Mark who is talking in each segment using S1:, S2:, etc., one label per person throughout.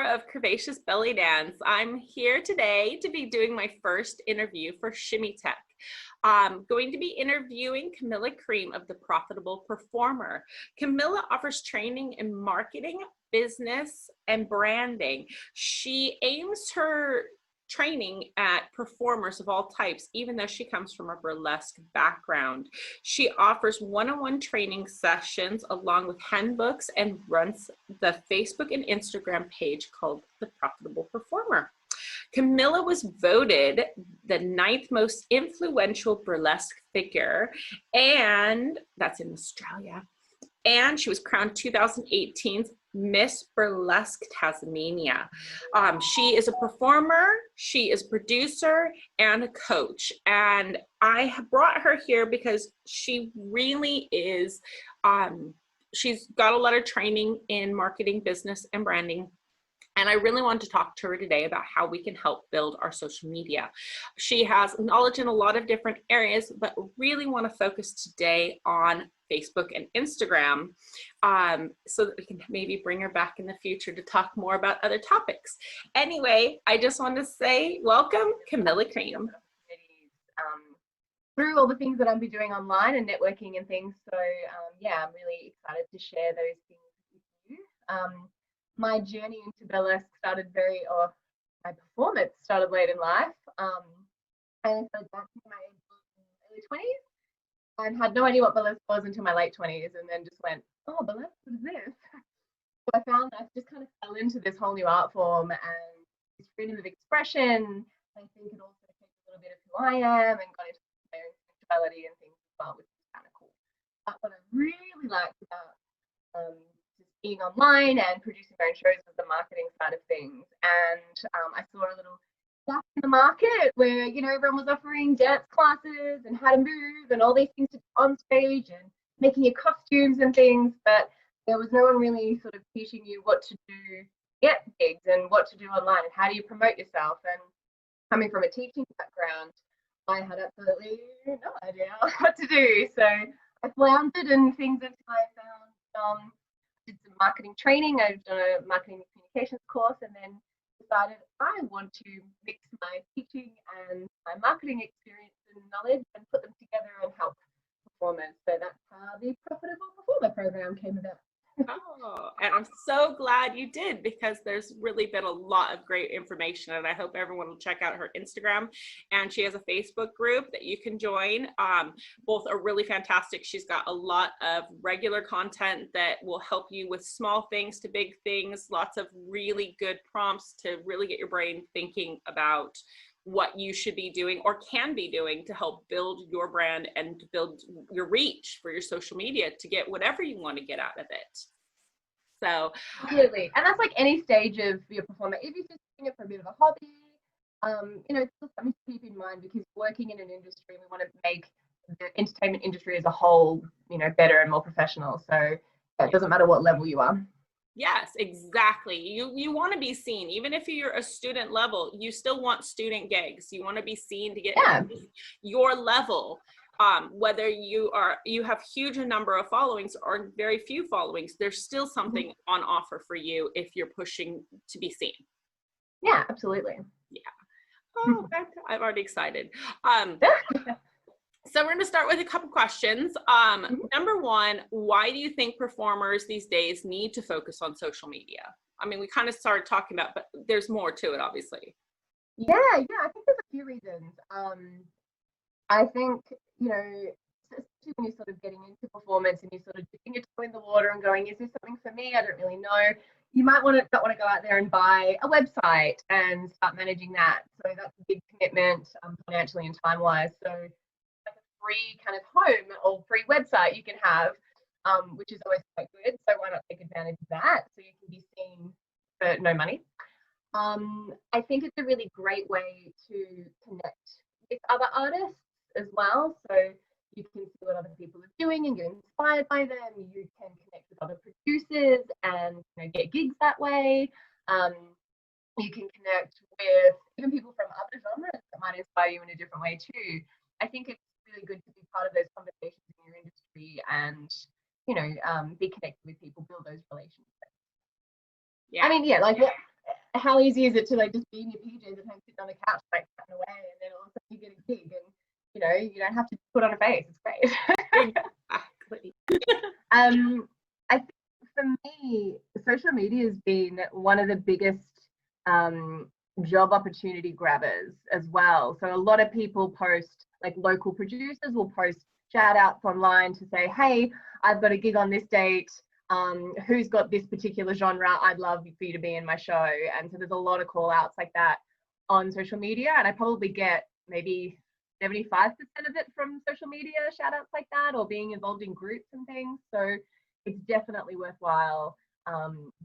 S1: Laura of Curvaceous Belly Dance. I'm here today to be doing my first interview for shimmytech. I'm going to be interviewing Camilla Cream of The Profitable Performer. Camilla offers training in marketing, business, and branding. She aims her training at performers of all types, even though she comes from a burlesque background. She offers one-on-one training sessions along with handbooks and runs the Facebook and Instagram page called The Profitable Performer. Camilla was voted the 9th most influential burlesque figure, and that's in Australia. And she was crowned 2018's Miss Burlesque Tasmania. She is a performer, she is a producer, and a coach. And I have brought her here because she really is, she's got a lot of training in marketing, business, and branding. And I really want to talk to her today about how we can help build our social media. She has knowledge in a lot of different areas, but really want to focus today on Facebook and Instagram, so that we can maybe bring her back in the future to talk more about other topics. Anyway, I just want to say welcome, Camilla Cream.
S2: Through all the things that I'll be doing online and networking and things. So yeah, I'm really excited to share those things with you. My journey into burlesque started my performance started late in life. I started dancing in my early 20s and had no idea what burlesque was until my late 20s, and then just went, oh, burlesque, what is this? So I found I just kind of fell into this whole new art form and this freedom of expression. I think it also takes a little bit of who I am and got into my own sexuality and things as well, which is kind of cool. But what I really liked about being online and producing my own shows was the marketing side of things. And I saw a little gap in the market where, you know, everyone was offering dance classes and how to move and all these things on stage and making your costumes and things, but there was no one really sort of teaching you what to do to get gigs and what to do online and how do you promote yourself. And coming from a teaching background, I had absolutely no idea what to do. So I floundered in things until I found did some marketing training. I've done a marketing and communications course, and then decided I want to mix my teaching and my marketing experience and knowledge and put them together and help performers. So that's how the Profitable Performer program came about.
S1: Oh, and I'm so glad you did, because there's really been a lot of great information, and I hope everyone will check out her Instagram. And she has a Facebook group that you can join. Both are really fantastic. She's got a lot of regular content that will help you with small things to big things, lots of really good prompts to really get your brain thinking about what you should be doing or can be doing to help build your brand and to build your reach for your social media to get whatever you want to get out of it. So
S2: absolutely. And that's like any stage of your performance. If you're just doing it for a bit of a hobby, you know, it's still something to keep in mind, because working in an industry, we want to make the entertainment industry as a whole, you know, better and more professional. So it doesn't matter what level you are.
S1: Yes, exactly. You want to be seen. Even if you're a student level, you still want student gigs. You want to be seen to get your level. Whether you have huge number of followings or very few followings, there's still something on offer for you if you're pushing to be seen.
S2: Yeah, absolutely.
S1: Yeah. Oh, I'm already excited. So we're going to start with a couple questions. Number one, why do you think performers these days need to focus on social media? I mean, we kind of started talking about, but there's more to it, obviously.
S2: Yeah, I think there's a few reasons. I think, you know, especially when you're sort of getting into performance and you're sort of dipping your toe in the water and going, is this something for me? I don't really know. You might not want to go out there and buy a website and start managing that. So that's a big commitment, financially and time-wise. So like a free kind of home or free website you can have, which is always quite good. So why not take advantage of that so you can be seen for no money? I think it's a really great way to connect with other artists as well. So you can see what other people are doing and get inspired by them. You can connect with other producers and, you know, get gigs that way. You can connect with even people from other genres that might inspire you in a different way too. I think it's really good to be part of those conversations in your industry and, you know, be connected with people, build those relationships.
S1: Yeah.
S2: I mean, yeah, like how easy is it to like just be in your PJs at home, sitting on the couch, like chatting away, and then all of a sudden you get a gig, and you know, you don't have to put on a face. It's great.
S1: Exactly.
S2: I think for me, social media has been one of the biggest job opportunity grabbers as well. So a lot of people post, like local producers will post shout outs online to say, hey, I've got a gig on this date. Who's got this particular genre? I'd love for you to be in my show. And so there's a lot of call outs like that on social media. And I probably get maybe 75% of it from social media shout outs like that, or being involved in groups and things. So it's definitely worthwhile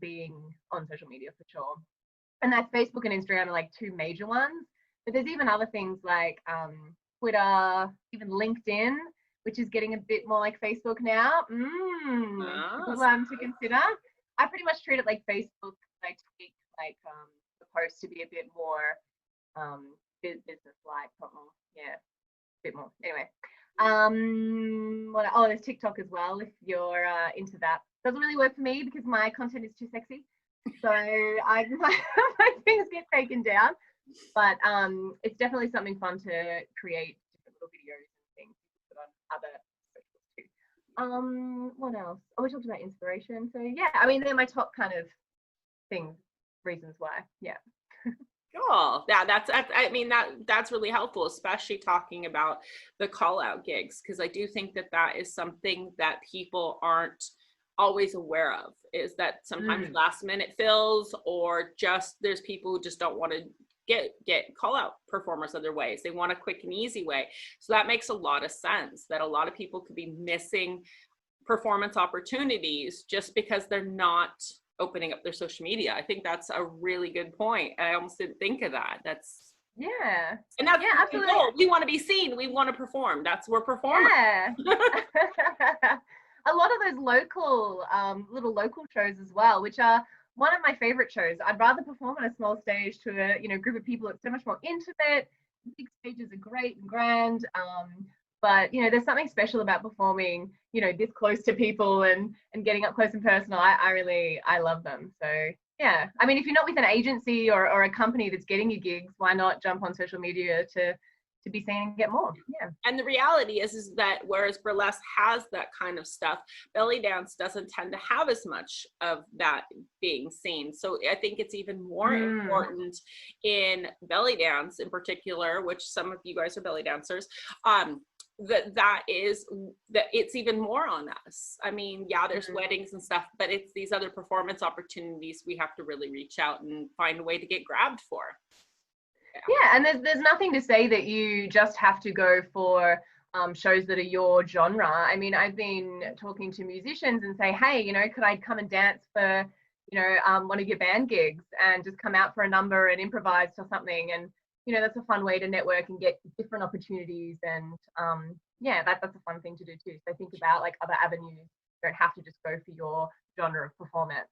S2: being on social media for sure. And that's Facebook and Instagram are like two major ones. But there's even other things like Twitter, even LinkedIn, which is getting a bit more like Facebook now. Good one to consider. I pretty much treat it like Facebook. I tweak like the post to be a bit more business-like. Yeah, a bit more. Anyway, there's TikTok as well if you're into that. Doesn't really work for me because my content is too sexy. So my things get taken down, but it's definitely something fun to create different little videos and things to put on other socials too. What else? Oh, we talked about inspiration. So yeah, I mean, they're my top kind of reasons why. Yeah.
S1: Cool. Yeah, that's really helpful, especially talking about the call out gigs, because I do think that is something that people aren't always aware of, is that sometimes last minute fills, or just there's people who just don't want to get call out performers other ways. They want a quick and easy way. So that makes a lot of sense, that a lot of people could be missing performance opportunities just because they're not opening up their social media. I think that's a really good point. I almost didn't think of that. That's and that's
S2: absolutely.
S1: We want to be seen. We want to perform. We're performers.
S2: Yeah. A lot of those local, little local shows as well, which are one of my favorite shows. I'd rather perform on a small stage to a group of people. It's so much more intimate. Big stages are great and grand, but there's something special about performing this close to people and getting up close and personal. I love them. So yeah, I mean, if you're not with an agency or a company that's getting you gigs, why not jump on social media to be seen and get more? Yeah.
S1: And the reality is that whereas burlesque has that kind of stuff, belly dance doesn't tend to have as much of that being seen. So I think it's even more important in belly dance in particular, which some of you guys are belly dancers, that it's even more on us. I mean, yeah, there's weddings and stuff, but it's these other performance opportunities we have to really reach out and find a way to get grabbed for.
S2: Yeah, and there's nothing to say that you just have to go for shows that are your genre. I mean, I've been talking to musicians and say, hey, could I come and dance for, one of your band gigs and just come out for a number and improvise or something? And, that's a fun way to network and get different opportunities. And that's a fun thing to do too. So think about like other avenues. You don't have to just go for your genre of performance.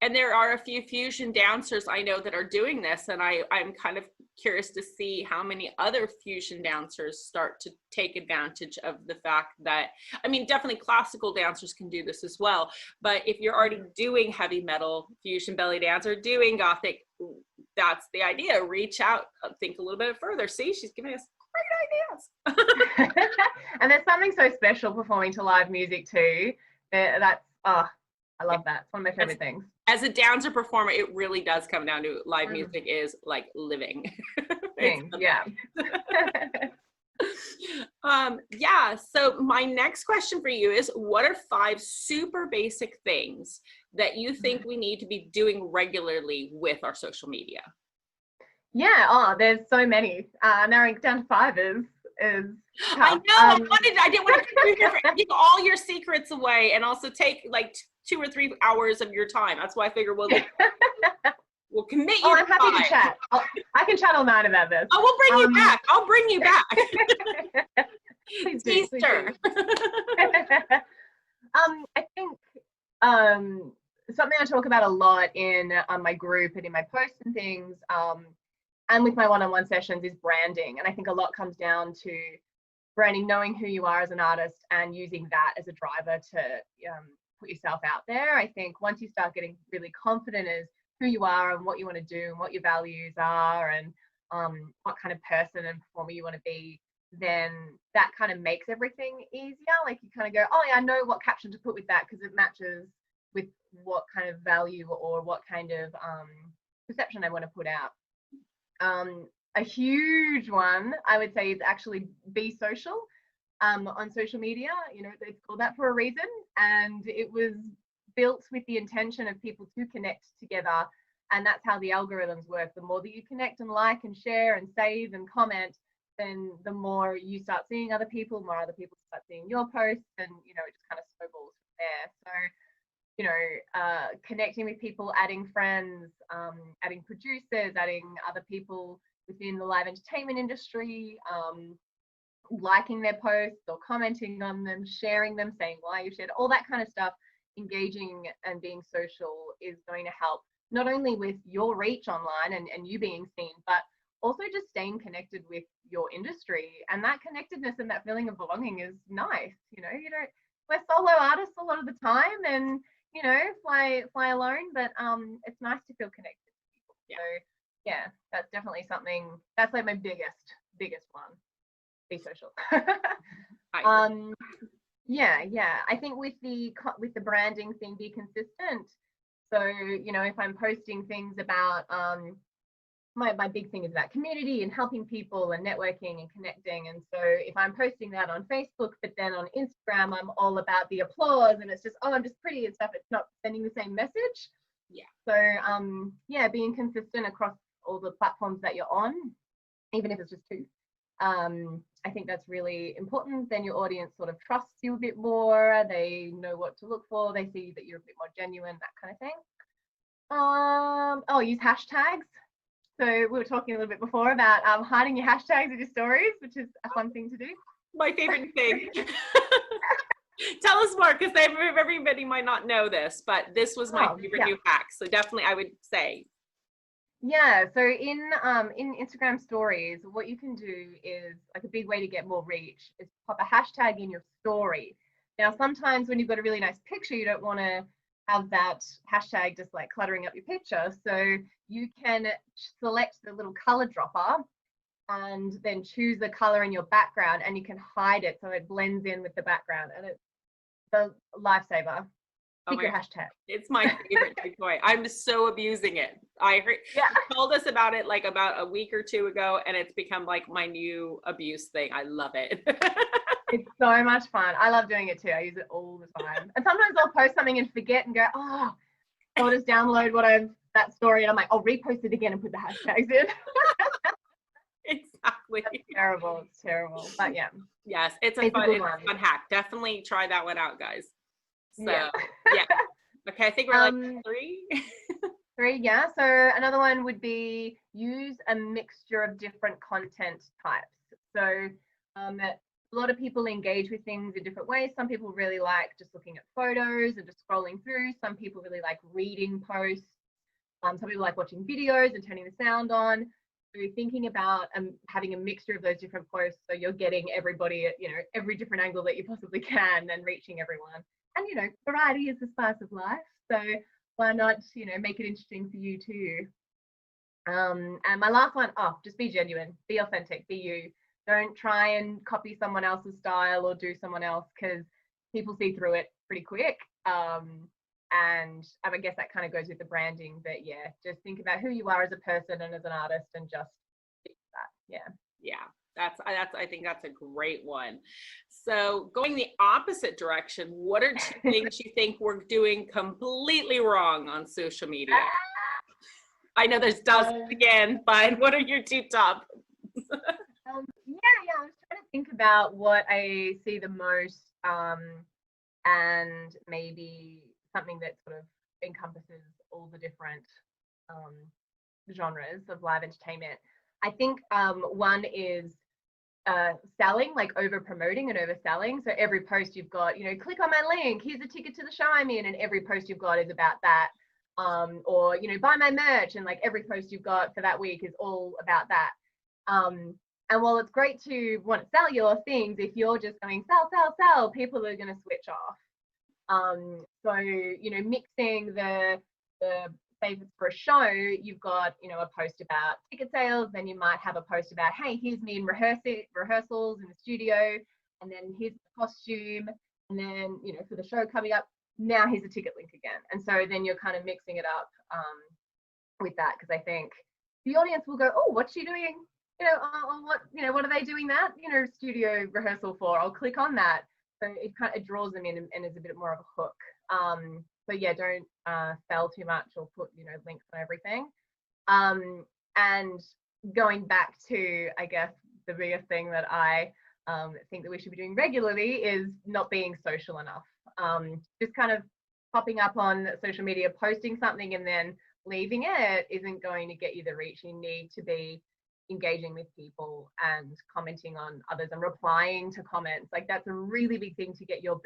S1: And there are a few fusion dancers I know that are doing this, and I'm kind of curious to see how many other fusion dancers start to take advantage of the fact that, I mean, definitely classical dancers can do this as well, but if you're already doing heavy metal fusion belly dance or doing gothic, that's the idea. Reach out, think a little bit further. See, she's giving us great ideas.
S2: And there's something so special performing to live music too. I love that. It's one of my favorite things.
S1: As a dancer performer, it really does come down to live music is like living.
S2: Yeah.
S1: So my next question for you is, what are 5 super basic things that you think we need to be doing regularly with our social media?
S2: Yeah, there's so many. Narrowing it down to 5 is tough.
S1: I know. I didn't want to give all your secrets away and also take like 2 or 3 hours of your time. That's why I figure we'll commit you.
S2: I'm happy to chat. I can chat all night about this.
S1: I will bring you back. I'll bring you back.
S2: Please do. I think something I talk about a lot in my group and in my posts and things, and with my one-on-one sessions, is branding. And I think a lot comes down to branding, knowing who you are as an artist and using that as a driver to put yourself out there. I think once you start getting really confident as who you are and what you want to do and what your values are, and what kind of person and performer you want to be, then that kind of makes everything easier. Like you kind of go, oh yeah, I know what caption to put with that because it matches with what kind of value or what kind of perception I want to put out. A huge one I would say is actually be social on social media. You know, it's called that for a reason, and it was built with the intention of people to connect together, and that's how the algorithms work. The more that you connect and like and share and save and comment, then the more you start seeing other people, more other people start seeing your posts, and you know, it just kind of snowballs from there. So you know, connecting with people, adding friends, adding producers, adding other people within the live entertainment industry, liking their posts or commenting on them, sharing them, saying why you shared, all that kind of stuff. Engaging and being social is going to help not only with your reach online and you being seen, but also just staying connected with your industry. And that connectedness and that feeling of belonging is nice. You know, we're solo artists a lot of the time, and you know, fly alone, but it's nice to feel connected to people. Yeah. So yeah, that's definitely something, that's like my biggest one. Be social. Yeah, I think with the branding thing, be consistent. So you know, if I'm posting things about my big thing is about community and helping people and networking and connecting, and so if I'm posting that on Facebook, but then on Instagram I'm all about the applause and it's just, oh, I'm just pretty and stuff, it's not sending the same message.
S1: Yeah.
S2: So yeah, being consistent across all the platforms that you're on, even if it's just two, I think that's really important. Then your audience sort of trusts you a bit more, they know what to look for, they see that you're a bit more genuine, that kind of thing. Oh, use hashtags. So we were talking a little bit before about hiding your hashtags in your stories, which is a fun thing to do.
S1: My favorite thing. Tell us more, because everybody might not know this, but this was my favorite new hack. So definitely I would say.
S2: Yeah, so in Instagram stories, what you can do is, like, a big way to get more reach is pop a hashtag in your story. Now, sometimes when you've got a really nice picture, you don't want to have that hashtag just like cluttering up your picture. So you can select the little color dropper and then choose the color in your background, and you can hide it so it blends in with the background, and it's the lifesaver. Secret hashtag.
S1: It's my favorite toy. I'm so abusing it. I heard you told us about it like about a week or two ago, and it's become like my new abuse thing. I love it.
S2: It's so much fun. I love doing it too. I use it all the time. And sometimes I'll post something and forget and go, oh, I'll just download that story, and I'm like, I'll repost it again and put the hashtags in.
S1: Exactly.
S2: That's terrible. It's terrible. But yeah.
S1: Yes, it's a fun hack. Definitely try that one out, guys. So yeah. Okay, I think we're like 3.
S2: 3, yeah. So another one would be use a mixture of different content types. So a lot of people engage with things in different ways. Some people really like just looking at photos and just scrolling through. Some people really like reading posts. Some people like watching videos and turning the sound on. So you're thinking about having a mixture of those different posts, so you're getting everybody at, you know, every different angle that you possibly can, and reaching everyone. And you know, variety is the spice of life. So why not, you know, make it interesting for you too. And my last one, just be genuine, be authentic, be you. Don't try and copy someone else's style or do someone else, because people see through it pretty quick. And I guess that kind of goes with the branding, but yeah, just think about who you are as a person and as an artist, and just fix that.
S1: Yeah, I think that's a great one. So going the opposite direction, what are 2 things you think we're doing completely wrong on social media? I know there's dozens again, but what are your 2 top?
S2: I was trying to think about what I see the most, and maybe something that sort of encompasses all the different genres of live entertainment. I think one is selling, like over promoting and overselling. So every post you've got, you know, click on my link, here's a ticket to the show I'm in, and every post you've got is about that. Or, you know, buy my merch, and like every post you've got for that week is all about that. And while it's great to want to sell your things, if you're just going sell, people are going to switch off. So, you know, mixing the say if it's for a show, you've got, you know, a post about ticket sales, then you might have a post about, hey, here's me in rehearsals in the studio, and then here's the costume, and then, you know, for the show coming up, now here's a ticket link again. And so then you're kind of mixing it up with that, because I think the audience will go, oh, what's she doing? You know, what are they doing that, you know, studio rehearsal for? I'll click on that. So it draws them in and is a bit more of a hook. So yeah, don't sell too much or put, you know, links on everything. And going back to, I guess, the biggest thing that I think that we should be doing regularly is not being social enough. Just kind of popping up on social media, posting something and then leaving it isn't going to get you the reach. You need to be engaging with people and commenting on others and replying to comments. Like, that's a really big thing to get your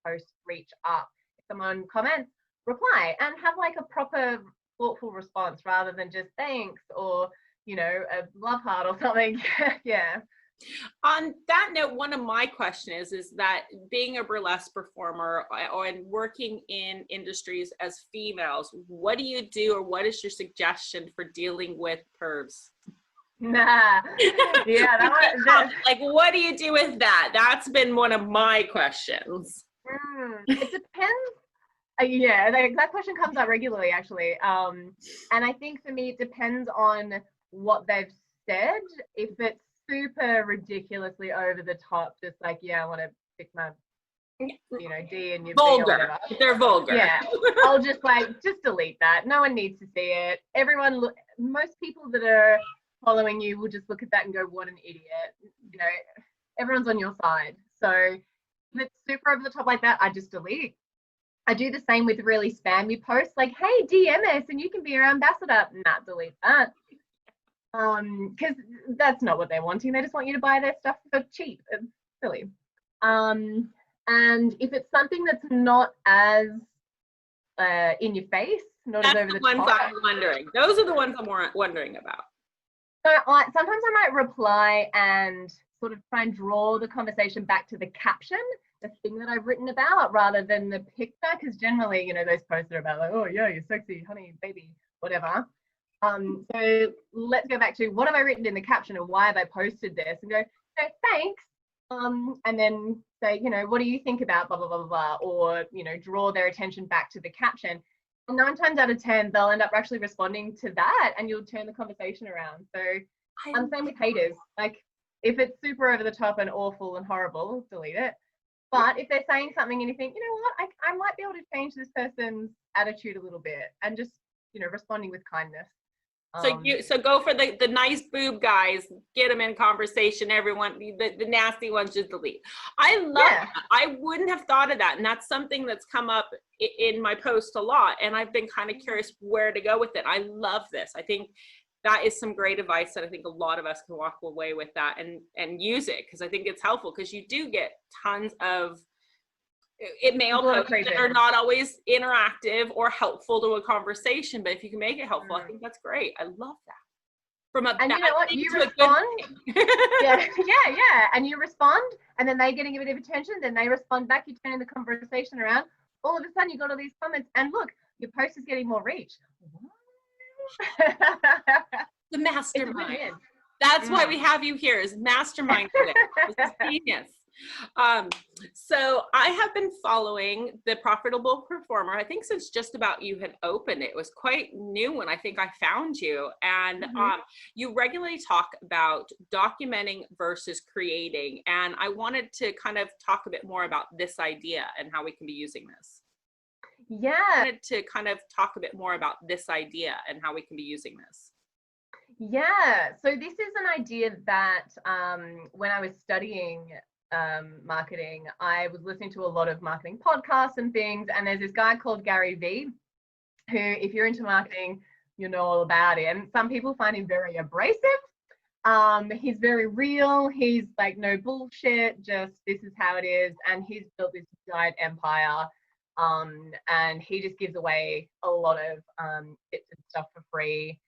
S2: post reach up. If someone comments, reply and have like a proper thoughtful response rather than just thanks or, you know, a love heart or something. Yeah.
S1: On that note, one of my questions is that being a burlesque performer and working in industries as females, what do you do, or what is your suggestion for dealing with pervs?
S2: Nah. Yeah,
S1: like, what do you do with that? That's been one of my questions.
S2: It depends. Yeah, that question comes up regularly, actually. And I think for me, it depends on what they've said. If it's super ridiculously over the top, just like, yeah, I want to stick my, you know, D in your
S1: vulgar.
S2: B or whatever.
S1: They're vulgar.
S2: Yeah, I'll just delete that. No one needs to see it. Most people that are following you will just look at that and go, what an idiot. You know, everyone's on your side. So if it's super over the top like that, I just delete. I do the same with really spammy posts, like, hey, DM us and you can be our ambassador. Nah, delete that. Because that's not what they're wanting. They just want you to buy their stuff for cheap. It's silly. And if it's something that's not as in your face, not as over the top. That's the ones
S1: I'm wondering. Those are the ones I'm wondering about.
S2: So sometimes I might reply and sort of try and draw the conversation back to the caption, the thing that I've written about, rather than the picture, because generally, you know, those posts are about like, oh yeah, you're sexy, honey, baby, whatever. So let's go back to what have I written in the caption and why have I posted this, and go, no, thanks. And then say, you know, what do you think about blah, blah, blah, blah, or, you know, draw their attention back to the caption. And 9 times out of 10, they'll end up actually responding to that and you'll turn the conversation around. So I'm same with haters. Like, if it's super over the top and awful and horrible, delete it. But if they're saying something and you think, you know what, I might be able to change this person's attitude a little bit, and just, you know, responding with kindness.
S1: So go for the nice boob guys, get them in conversation. Everyone, the nasty ones, just delete. I love that. I wouldn't have thought of that, and that's something that's come up in my post a lot, and I've been kind of curious where to go with it. I love this. I think that is some great advice that I think a lot of us can walk away with that and use it, because I think it's helpful, because you do get tons of mail posts that are not always interactive or helpful to a conversation, but if you can make it helpful, I think that's great. I love that. From a
S2: and you know what, you respond. yeah, and you respond, and then they're getting a bit of attention, then they respond back, you turn the conversation around, all of a sudden you got all these comments, and look, your post is getting more reach.
S1: The mastermind. That's why we have you here, is mastermind today. This is genius. So I have been following the Profitable Performer, I think since just about you had opened. It was quite new when I think I found you, and you regularly talk about documenting versus creating, and I wanted to kind of talk a bit more about this idea and how we can be using this. Yeah.
S2: So this is an idea that when I was studying marketing, I was listening to a lot of marketing podcasts and things, and there's this guy called Gary Vee, who, if you're into marketing, you know all about him. Some people find him very abrasive. He's very real. He's like, no bullshit, just this is how it is. And he's built this giant empire. And he just gives away a lot of bits and stuff for free.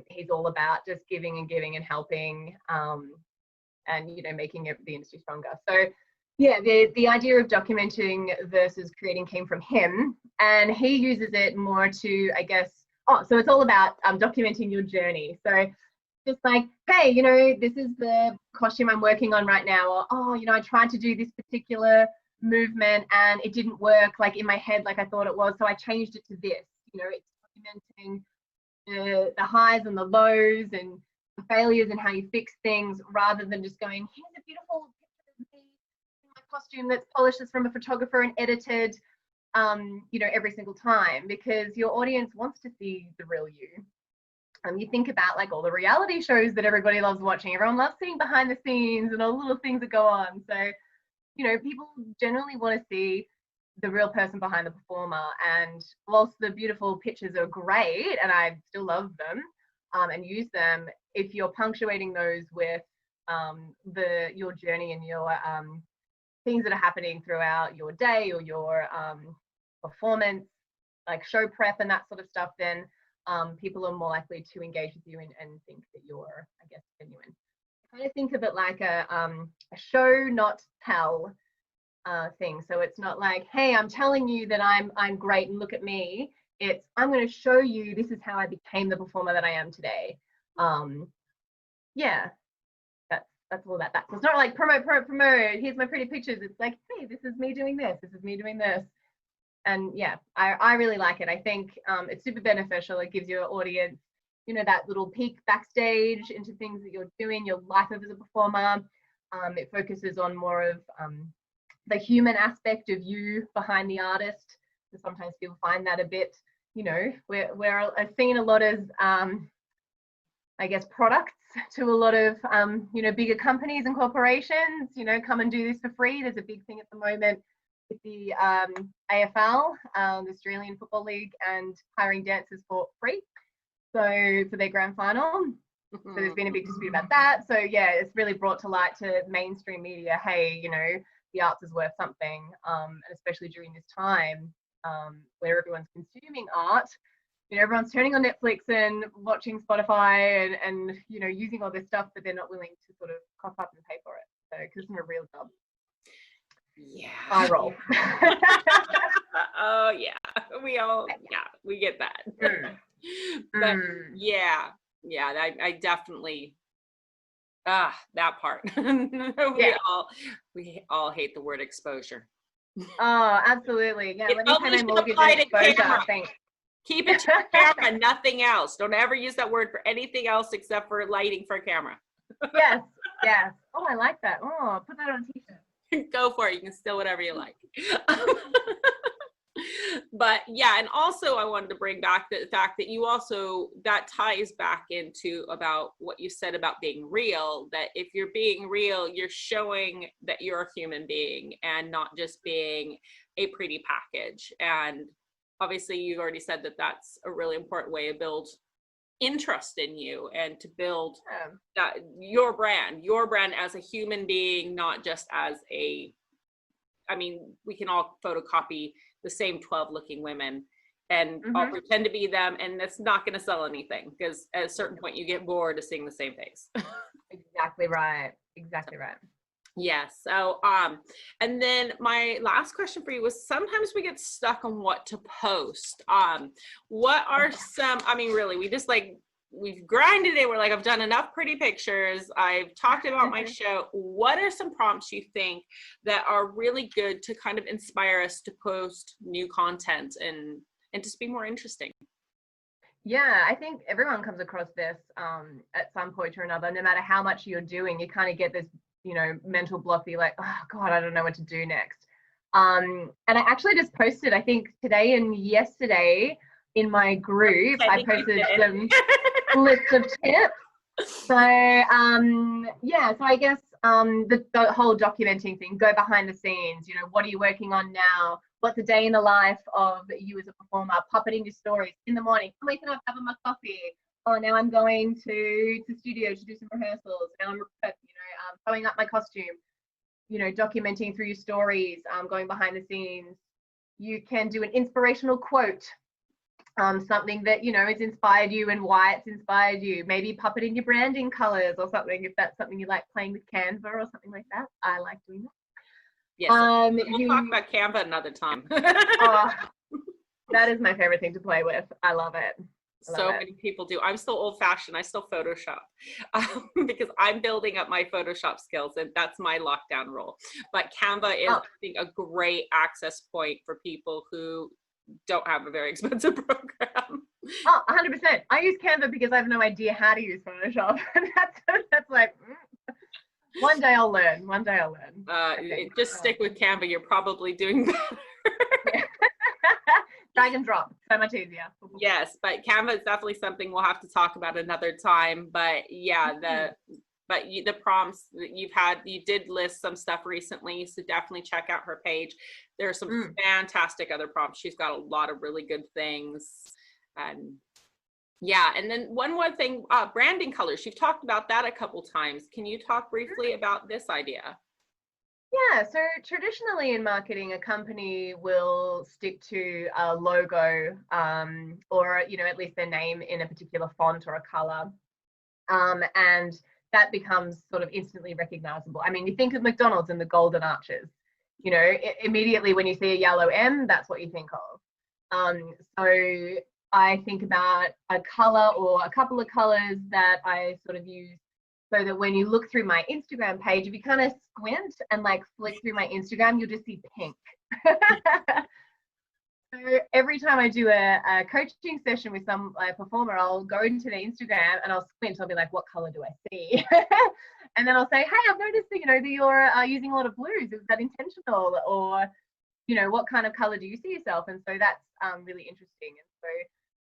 S2: He's all about just giving and helping, and, you know, making the industry stronger. So yeah, the idea of documenting versus creating came from him, and he uses it more to, I guess, so it's all about documenting your journey. So just like, hey, you know, this is the costume I'm working on right now, or, oh, you know, I tried to do this particular movement and it didn't work like in my head like I thought it was, so I changed it to this. You know, it's documenting the highs and the lows and the failures and how you fix things, rather than just going, here's a beautiful picture of me in my costume that's polished, that's from a photographer and edited, you know, every single time, because your audience wants to see the real you. You think about like all the reality shows that everybody loves watching. Everyone loves seeing behind the scenes and all the little things that go on. So, you know, people generally want to see the real person behind the performer. And whilst the beautiful pictures are great, and I still love them and use them, if you're punctuating those with your journey and your things that are happening throughout your day or your performance, like show prep and that sort of stuff, then people are more likely to engage with you and think that you're, I guess, genuine. I kind of think of it like a show, not tell thing. So it's not like, hey, I'm telling you that I'm great and look at me. It's, I'm going to show you this is how I became the performer that I am today. Yeah, that's all about that. So it's not like promote. Here's my pretty pictures. It's like, hey, this is me doing this. This is me doing this. And yeah, I really like it. I think it's super beneficial. It gives your audience, you know, that little peek backstage into things that you're doing, your life as a performer. It focuses on more of the human aspect of you behind the artist. So sometimes people find that a bit, you know, we're seen a lot as, I guess, products to a lot of, you know, bigger companies and corporations, you know, come and do this for free. There's a big thing at the moment with the AFL, the Australian Football League, and hiring dancers for free. So for their grand final. So there's been a big dispute about that. So yeah, it's really brought to light to mainstream media, hey, you know, the arts is worth something, and especially during this time where everyone's consuming art. You know, everyone's turning on Netflix and watching Spotify and you know, using all this stuff, but they're not willing to sort of cough up and pay for it. So because it's not a real job.
S1: Yeah.
S2: I roll.
S1: Oh yeah, we get that. But yeah, I definitely that part. we all hate the word exposure.
S2: Oh, absolutely. Yeah,
S1: It
S2: let me pay my
S1: should
S2: mortgage
S1: apply
S2: and
S1: to
S2: exposure.
S1: camera.
S2: Thanks.
S1: Keep it to your camera, nothing else. Don't ever use that word for anything else except for lighting for a camera.
S2: Yes. Oh, I like that. Oh, put that on a t-shirt.
S1: Go for it. You can steal whatever you like. But yeah, and also I wanted to bring back the fact that you also, that ties back into about what you said about being real, that if you're being real, you're showing that you're a human being and not just being a pretty package. And obviously you've already said that that's a really important way to build interest in you and to build that your brand as a human being, not just as a, I mean, we can all photocopy the same 12 looking women and all pretend to be them, and that's not going to sell anything, because at a certain point you get bored of seeing the same face.
S2: Exactly right.
S1: Yeah. So and then my last question for you was, sometimes we get stuck on what to post. What are some, I mean, really, we just like, we've grinded it. We're like, I've done enough pretty pictures. I've talked about my show. What are some prompts you think that are really good to kind of inspire us to post new content and just be more interesting?
S2: Yeah, I think everyone comes across this at some point or another. No matter how much you're doing, you kind of get this, you know, mental block that you're like, oh God, I don't know what to do next. And I actually just posted, I think today and yesterday in my group, I posted some lists of tips. So yeah, so I guess the whole documenting thing, go behind the scenes, you know, what are you working on now? What's a day in the life of you as a performer? Puppeting your stories in the morning. I'm waking up, having my coffee. Oh, now I'm going to the studio to do some rehearsals. Now I'm, you know, throwing up my costume. You know, documenting through your stories, going behind the scenes. You can do an inspirational quote, something that, you know, has inspired you and why it's inspired you. Maybe puppet in your branding colors or something, if that's something you like, playing with Canva or something like that. I like doing that.
S1: Yes, we'll talk about Canva another time.
S2: Oh, that is my favorite thing to play with. I love it.
S1: So many people do. I'm still old fashioned. I still Photoshop because I'm building up my Photoshop skills, and that's my lockdown rule. But Canva is, I think, a great access point for people who don't have a very expensive program.
S2: Oh, 100%. I use Canva because I have no idea how to use Photoshop. That's like, one day I'll learn. One day I'll learn.
S1: Just stick with Canva. You're probably doing better.
S2: Yeah. Drag and drop, so much easier.
S1: Yes, but Canva is definitely something we'll have to talk about another time. But yeah, the prompts that you did list some stuff recently, so definitely check out her page. There are some fantastic other prompts. She's got a lot of really good things. And yeah, and then one more thing, branding colors. You've talked about that a couple times. Can you talk briefly about this idea?
S2: Yeah, so traditionally in marketing, a company will stick to a logo or, at least their name in a particular font or a color. And that becomes sort of instantly recognizable. I mean, you think of McDonald's and the golden arches, immediately when you see a yellow M, that's what you think of. So I think about a color or a couple of colors that I sort of use so that when you look through my Instagram page, if you kind of squint and like flick through my Instagram, you'll just see pink. So every time I do a coaching session with some performer, I'll go into their Instagram and I'll squint. I'll be like, what color do I see? And then I'll say, hey, I've noticed that, that you're using a lot of blues. Is that intentional? Or, what kind of color do you see yourself? And so that's really interesting. And so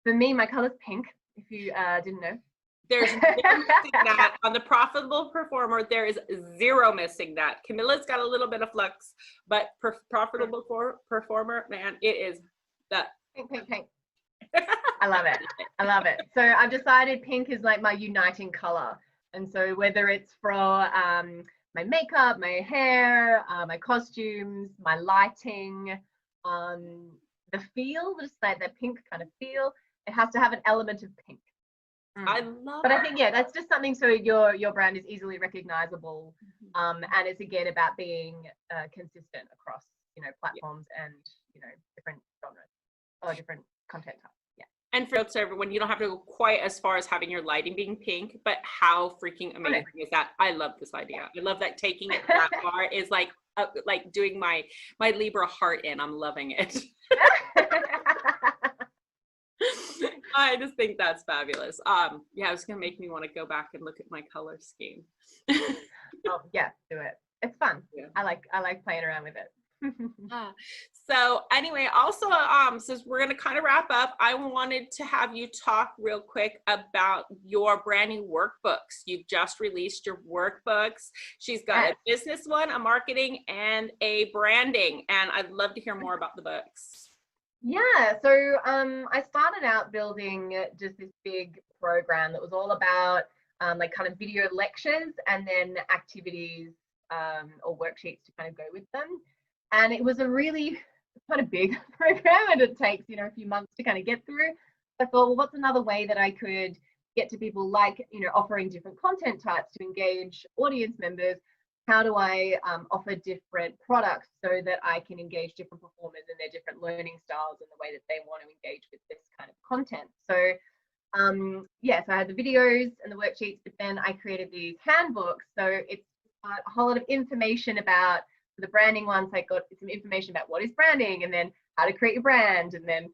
S2: for me, my color's pink, if you didn't know.
S1: There's no missing that. On the Profitable Performer, there is zero missing that. Camilla's got a little bit of flux, but Profitable Performer, man, it is that.
S2: Pink. I love it. I love it. So I've decided pink is like my uniting color. And so whether it's for my makeup, my hair, my costumes, my lighting, the feel, just like the pink kind of feel, it has to have an element of pink.
S1: I love
S2: But I think, that's just something so your brand is easily recognizable. And it's again about being consistent across, platforms and, different genres or different content types. Yeah.
S1: And for everyone, you don't have to go quite as far as having your lighting being pink, but how freaking amazing is that? I love this idea. I love that taking it that far is like doing my Libra heart in. I'm loving it. I just think that's fabulous. Yeah, it's gonna make me want to go back and look at my color scheme.
S2: Oh yeah, do it. It's fun. Yeah. I like playing around with it.
S1: So anyway, also since we're gonna kind of wrap up, I wanted to have you talk real quick about your brand new workbooks. You've just released your workbooks. She's got a business one, a marketing, and a branding, and I'd love to hear more about the books.
S2: Yeah, so I started out building just this big program that was all about like kind of video lectures and then activities or worksheets to kind of go with them. And it was a really kind of big program, and it takes, a few months to kind of get through. I thought, well, what's another way that I could get to people, like, offering different content types to engage audience members? How do I offer different products so that I can engage different performers and their different learning styles and the way that they want to engage with this kind of content? So so I had the videos and the worksheets, but then I created these handbooks. So it's a whole lot of information about the branding ones. I got some information about what is branding, and then how to create your brand, and then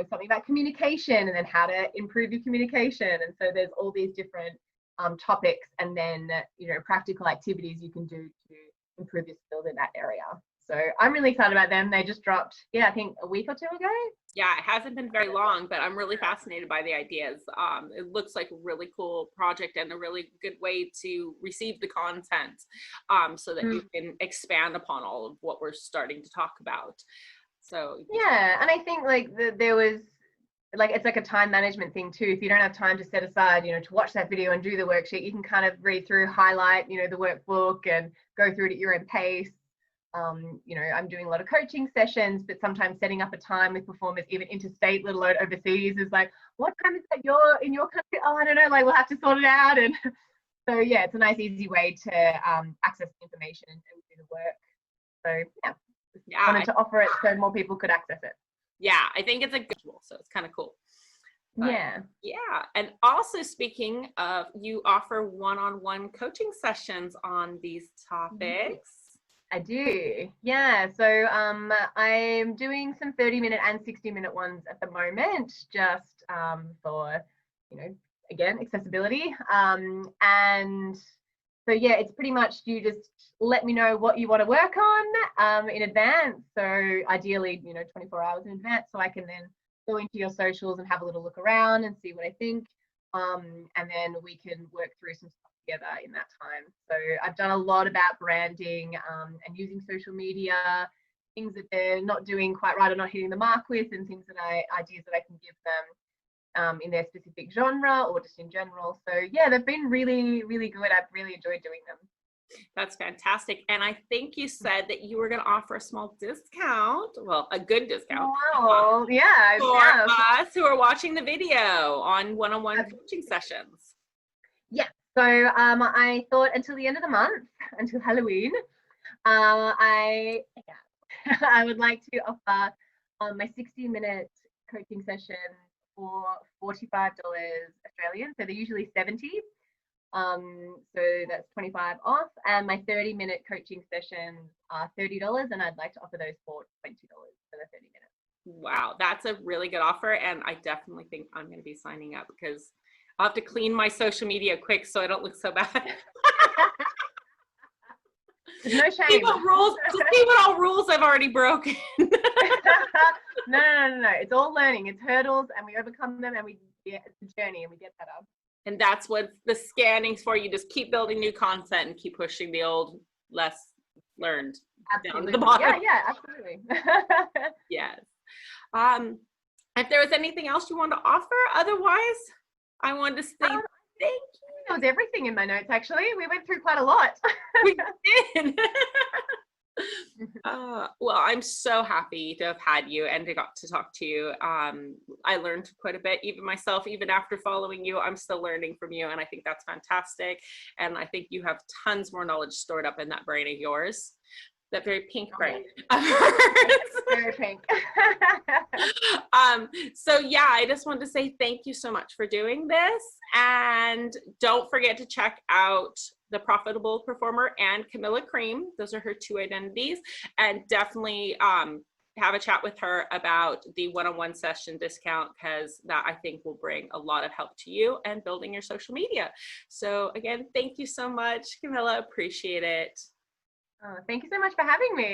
S2: something about communication, and then how to improve your communication. And so there's all these different topics, and then practical activities you can do to improve your skills in that area. So I'm really excited about them. They just dropped, I think a week or two ago.
S1: Yeah, it hasn't been very long, but I'm really fascinated by the ideas. It looks like a really cool project and a really good way to receive the content so that you can expand upon all of what we're starting to talk about. So
S2: yeah, and I think there was it's like a time management thing too. If you don't have time to set aside, to watch that video and do the worksheet, you can kind of read through, highlight, the workbook and go through it at your own pace. I'm doing a lot of coaching sessions, but sometimes setting up a time with performers, even interstate, let alone overseas, is like, what time is that in your country? Oh, I don't know, we'll have to sort it out. And so, yeah, it's a nice, easy way to access information and do the work. So, yeah, I wanted to offer it so more people could access it.
S1: Yeah, I think it's a good tool, so it's kind of cool. But
S2: Yeah.
S1: yeah, and also speaking of, you offer one-on-one coaching sessions on these topics.
S2: I do. Yeah. So I'm doing some 30-minute and 60-minute ones at the moment, just for, again, accessibility. And so yeah, it's pretty much you just let me know what you want to work on in advance. So ideally, 24 hours in advance, so I can then go into your socials and have a little look around and see what I think. And then we can work through some stuff together in that time. So I've done a lot about branding and using social media, things that they're not doing quite right or not hitting the mark with, and things that ideas that I can give them in their specific genre or just in general. So yeah, they've been really, really good. I've really enjoyed doing them.
S1: That's fantastic. And I think you said that you were going to offer a small discount, well, a good discount.
S2: Wow. Yeah.
S1: For
S2: Yeah.
S1: us who are watching the video on one-on-one coaching sessions.
S2: Yeah. So I thought until the end of the month, until Halloween, I would like to offer my 60-minute coaching session for $45 Australian. So they're usually 70. So that's 25 off. And my 30-minute coaching sessions are $30, and I'd like to offer those for $20 for the 30 minutes.
S1: Wow, that's a really good offer. And I definitely think I'm going to be signing up, because I'll have to clean my social media quick so I don't look so bad.
S2: There's no shame.
S1: See what all rules I've already broken.
S2: No. It's all learning. It's hurdles, and we overcome them, and it's a journey, and we get better.
S1: And that's what the scanning's for. You just keep building new content and keep pushing the old, less learned down to the bottom.
S2: Yeah, absolutely.
S1: Yes. If there was anything else you wanted to offer, otherwise, I wanted to say thank you.
S2: That was everything in my notes, actually. We went through quite a lot.
S1: We did. Well, I'm so happy to have had you and to got to talk to you. I learned quite a bit, even myself, even after following you, I'm still learning from you. And I think that's fantastic. And I think you have tons more knowledge stored up in that brain of yours. That very pink brain.
S2: Very pink.
S1: So yeah, I just wanted to say thank you so much for doing this. And don't forget to check out The Profitable Performer and Camilla Cream. Those are her two identities. And definitely have a chat with her about the one-on-one session discount, because that I think will bring a lot of help to you and building your social media. So again, thank you so much, Camilla. Appreciate it.
S2: Thank you so much for having me.